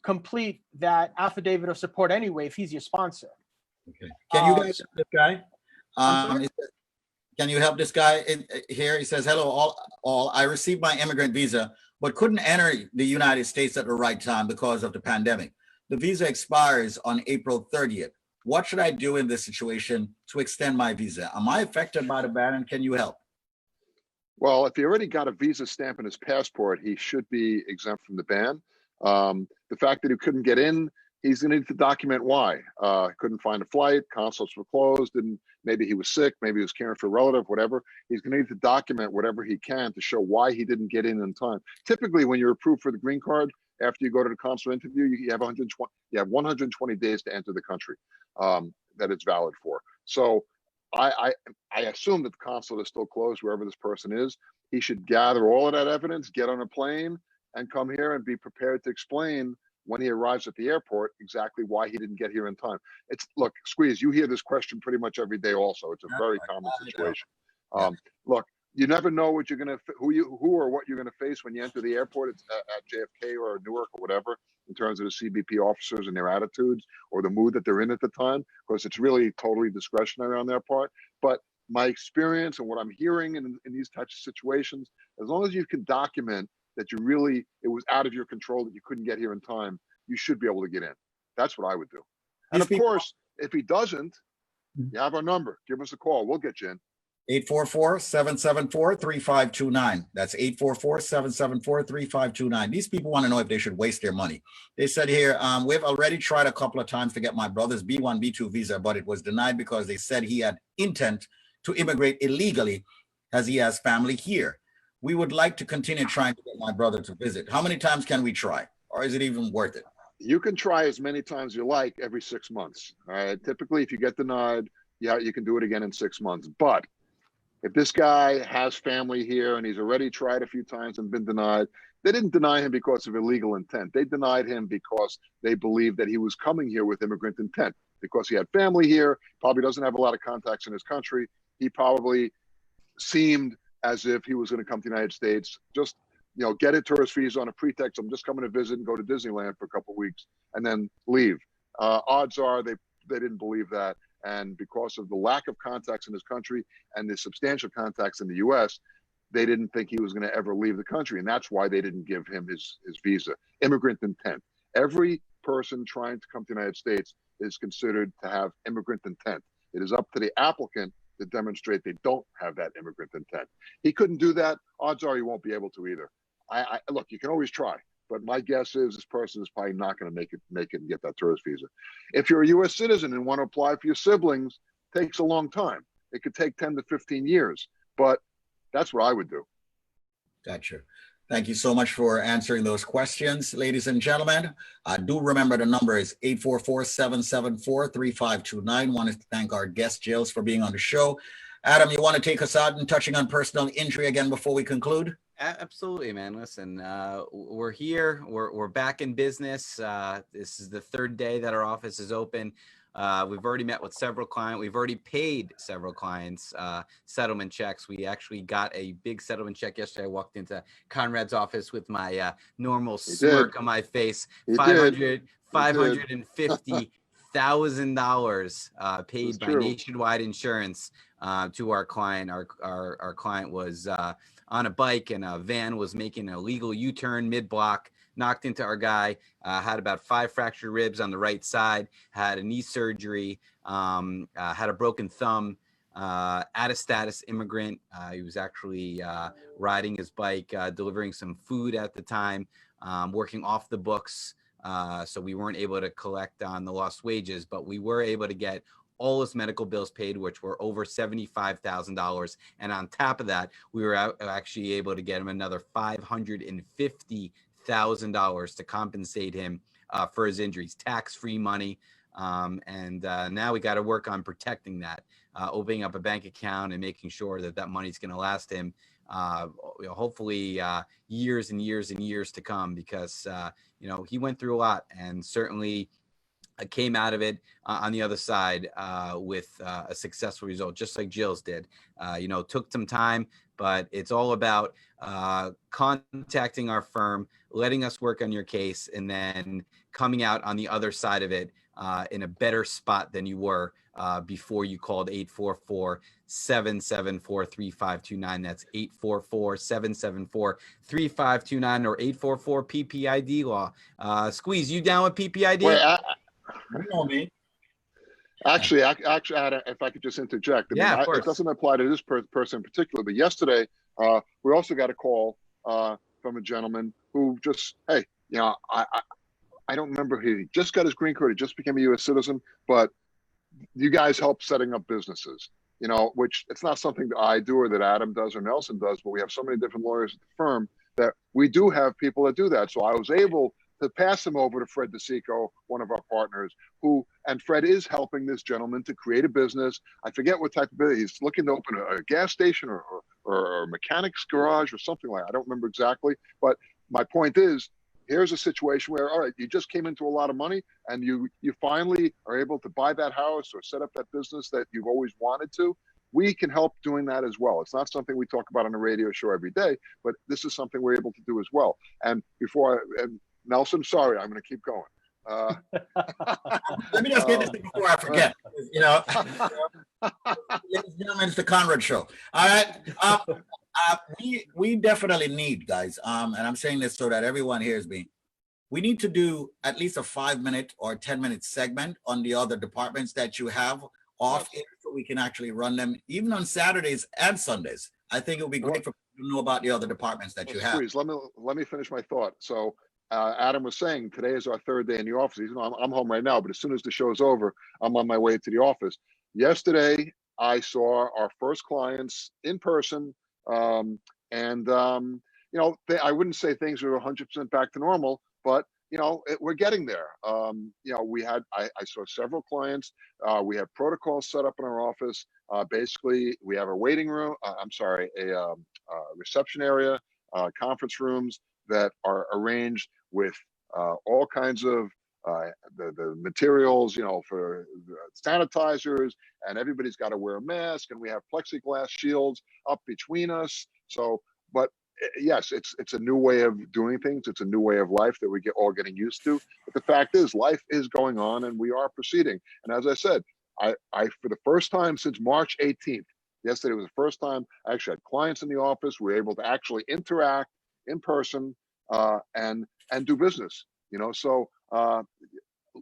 complete that affidavit of support anyway if he's your sponsor. Okay. Can you guys help this guy? Can you help this guy in here? He says, hello, all. I received my immigrant visa, but couldn't enter the United States at the right time because of the pandemic. The visa expires on April 30th. What should I do in this situation to extend my visa? Am I affected by the ban, and can you help? Well, if he already got a visa stamp in his passport, he should be exempt from the ban. The fact that he couldn't get in, he's going to need to document why. Couldn't find a flight, consulates were closed, and maybe he was sick, maybe he was caring for a relative, whatever. He's going to need to document whatever he can to show why he didn't get in time. Typically, when you're approved for the green card, after you go to the consular interview, you have 120 days to enter the country that it's valid for. So I assume that the consulate is still closed wherever this person is. He should gather all of that evidence, get on a plane, and come here and be prepared to explain when he arrives at the airport exactly why he didn't get here in time. Look, Squeeze, you hear this question pretty much every day also. It's a very common situation. Look, you never know what you're going to, who or what you're going to face when you enter the airport. It's at JFK or Newark or whatever, in terms of the CBP officers and their attitudes or the mood that they're in at the time, because it's really totally discretionary on their part. But my experience and what I'm hearing in these types of situations, as long as you can document that it was out of your control, that you couldn't get here in time, you should be able to get in. That's what I would do. And These of people- course, if he doesn't, you have our number. Give us a call. We'll get you in. 844-774-3529. That's 844-774-3529. These people want to know if they should waste their money. They said here, we've already tried a couple of times to get my brother's B1, B2 visa, but it was denied because they said he had intent to immigrate illegally as he has family here. We would like to continue trying to get my brother to visit. How many times can we try? Or is it even worth it? You can try as many times you like every 6 months. All right. Typically, if you get denied, yeah, you can do it again in 6 months. But if this guy has family here and he's already tried a few times and been denied, they didn't deny him because of illegal intent. They denied him because they believed that he was coming here with immigrant intent, because he had family here, probably doesn't have a lot of contacts in his country. He probably seemed as if he was going to come to the United States, just, you know, get a tourist visa on a pretext. I'm just coming to visit and go to Disneyland for a couple of weeks and then leave. Odds are they didn't believe that. And because of the lack of contacts in his country and the substantial contacts in the US, they didn't think he was going to ever leave the country. And that's why they didn't give him his visa. Immigrant intent. Every person trying to come to the United States is considered to have immigrant intent. It is up to the applicant to demonstrate they don't have that immigrant intent. He couldn't do that. Odds are he won't be able to either. Look, you can always try, but my guess is this person is probably not going to make it and get that tourist visa. If you're a U.S. citizen and want to apply for your siblings, it takes a long time. It could take 10 to 15 years, but that's what I would do. Gotcha. Thank you so much for answering those questions, ladies and gentlemen. Do remember the number is 844-774-3529. Want to thank our guest, Gilles, for being on the show. Adam, you want to take us out and touching on personal injury again before we conclude? Absolutely, man. Listen, we're here. We're back in business. This is the third day that our office is open. We've already met with several clients. We've already paid several clients settlement checks. We actually got a big settlement check yesterday. I walked into Conrad's office with my normal smirk on my face. $550,000 paid by Nationwide Insurance to our client. Our client was on a bike, and a van was making an illegal U-turn mid-block, knocked into our guy, had about 5 fractured ribs on the right side, had a knee surgery, had a broken thumb, out of status immigrant. He was actually riding his bike, delivering some food at the time, working off the books. So we weren't able to collect on the lost wages, but we were able to get all his medical bills paid, which were over $75,000. And on top of that, we were actually able to get him another $550,000 to compensate him for his injuries, tax-free money. And now we got to work on protecting that, opening up a bank account and making sure that that money's going to last him hopefully years and years and years to come, because he went through a lot, and certainly came out of it on the other side with a successful result, just like Gilles did. Took some time, but it's all about contacting our firm, letting us work on your case, and then coming out on the other side of it in a better spot than you were before you called 844-774-3529. That's 844-774-3529 or 844 PPID law. Squeeze, you down with PPID? Wait, You know me. Actually, Adam, if I could just interject. Of course. It doesn't apply to this person in particular, but yesterday we also got a call from a gentleman who just, hey, I don't remember, he just got his green card, he just became a U.S. citizen, but you guys help setting up businesses, which it's not something that I do or that Adam does or Nelson does, but we have so many different lawyers at the firm that we do have people that do that. So I was able to pass him over to Fred DeSico, one of our partners, and Fred is helping this gentleman to create a business. I forget what type of business. He's looking to open a gas station or a mechanic's garage or something like that. I don't remember exactly, but my point is, here's a situation where, all right, you just came into a lot of money and you finally are able to buy that house or set up that business that you've always wanted to. We can help doing that as well. It's not something we talk about on a radio show every day, but this is something we're able to do as well. And Nelson, sorry, I'm going to keep going. Let me just get this thing before I forget. Ladies and gentlemen, it's the Conrad Show. All right. We definitely need, guys, and I'm saying this so that everyone here is being, we need to do at least a 5-minute or 10-minute segment on the other departments that you have off Yes. air, so we can actually run them even on Saturdays and Sundays. I think it would be great for people to know about the other departments that you have. Squeeze, let me finish my thought. So Adam was saying today is our third day in the office. You know, I'm home right now, but as soon as the show's over, I'm on my way to the office. Yesterday, I saw our first clients in person, you know, I wouldn't say things are 100% back to normal, but you know, we're getting there. You know, I saw several clients. We have protocols set up in our office. Basically, we have a waiting room. I'm sorry, a reception area, conference rooms that are arranged with all kinds of the materials, you know, for sanitizers, and everybody's got to wear a mask, and we have plexiglass shields up between us. So, but yes, it's a new way of doing things. It's a new way of life that we all getting used to. But the fact is, life is going on, and we are proceeding. And as I said, I for the first time since March 18th, yesterday was the first time I actually had clients in the office. We were able to actually interact in person and do business. You know, so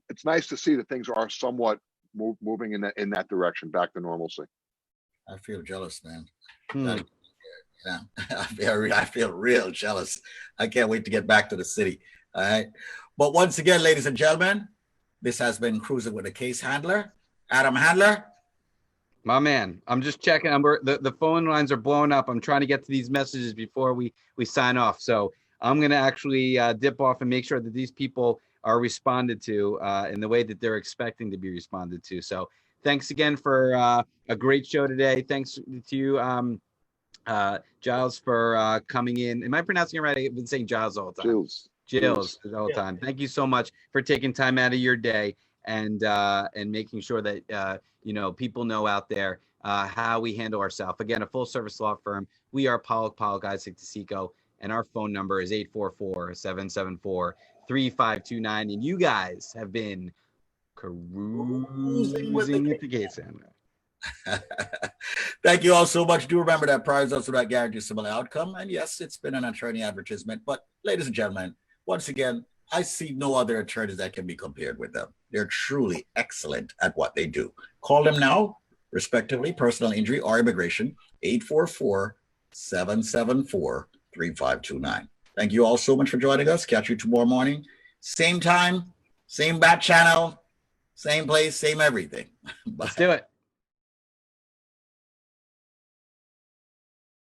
it's nice to see that things are somewhat moving in that direction, back to normalcy. I feel jealous, man. Yeah, I feel real jealous. I can't wait to get back to the city. All right. But once again, ladies and gentlemen, this has been Cruising with a Case Handler. Adam Handler. My man, I'm just checking. The phone lines are blowing up. I'm trying to get to these messages before we sign off. So I'm going to actually dip off and make sure that these people are responded to in the way that they're expecting to be responded to. So thanks again for a great show today. Thanks to you, Gilles, for coming in. Am I pronouncing it right? I've been saying Gilles all the time. Gilles all the time. Thank you so much for taking time out of your day and making sure that you know, people know out there how we handle ourselves. Again, a full service law firm. We are Pollack, Isaac DeSico, and our phone number is 844-774-3529. And you guys have been cruising with the Case Handler. Thank you all so much. Do remember that prize also not guarantee similar outcome. And yes, it's been an attorney advertisement. But ladies and gentlemen, once again, I see no other attorneys that can be compared with them. They're truly excellent at what they do. Call them now, respectively, personal injury or immigration, 844-774-3529. Thank you all so much for joining us. Catch you tomorrow morning. Same time, same bat channel, same place, same everything. Bye. Let's do it.